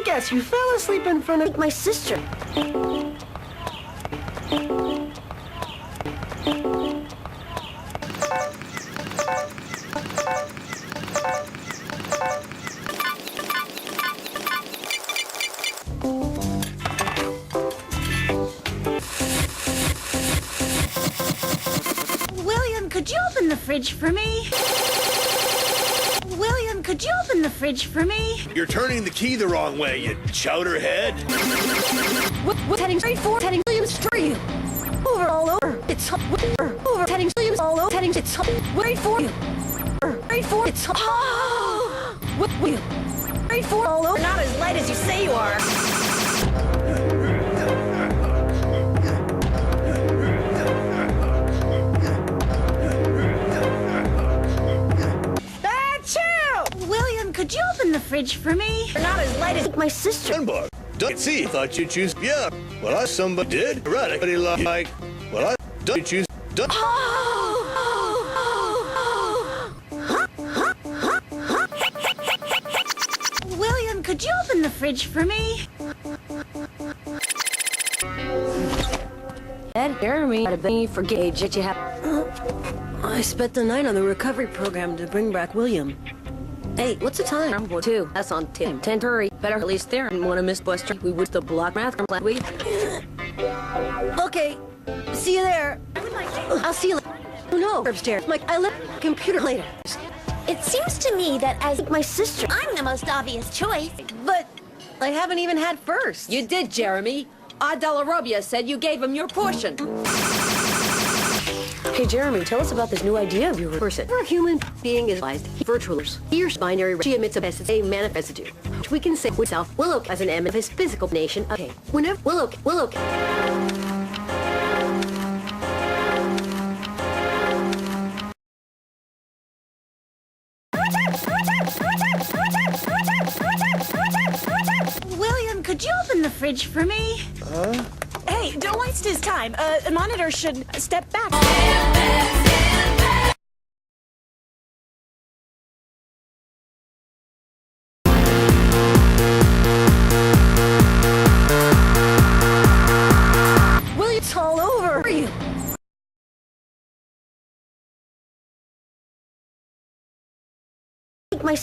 guess you fell asleep in front of my sister. William, could you open the fridge for me? William, could you open the fridge for me? You're turning the key the wrong way, you chowderhead. What heading straight for? Heading Williams Street. Over all over. It's over. Heading Williams all over. Heading it's straight for you. Straight for it's what you? Straight for all over. Not as light as you say you are. William, could you open the fridge for me? Not as light as my sister. Dunbar, don't see. Thought you'd choose. Yeah. Well, somebody did. Right. Like. Well, don't choose. William, could you open the fridge for me? Ed, Jeremy, had a baby for Gage that you have. I spent the night on the recovery program to bring back William. Hey, what's the time? I'm going too. That's on Tim. 10:30. Better at least there. And want to miss Buster. We would the block math last week. Okay, see you there. I'll see you later. Oh no, upstairs. Mike, I left the computer later. It seems to me that as my sister, I'm the most obvious choice. But I haven't even had first. You did, Jeremy. Adela Robbia said you gave him your portion. Hey, Jeremy, tell us about this new idea of your person. Our human being is virtualers. Here's binary. She emits a manifest which we can say with self Willow as an M of his physical nation. Okay, whenever Willow. William, could you open the fridge for me? Hey, don't waste his time. The monitor should step back. William, it's all over for you. My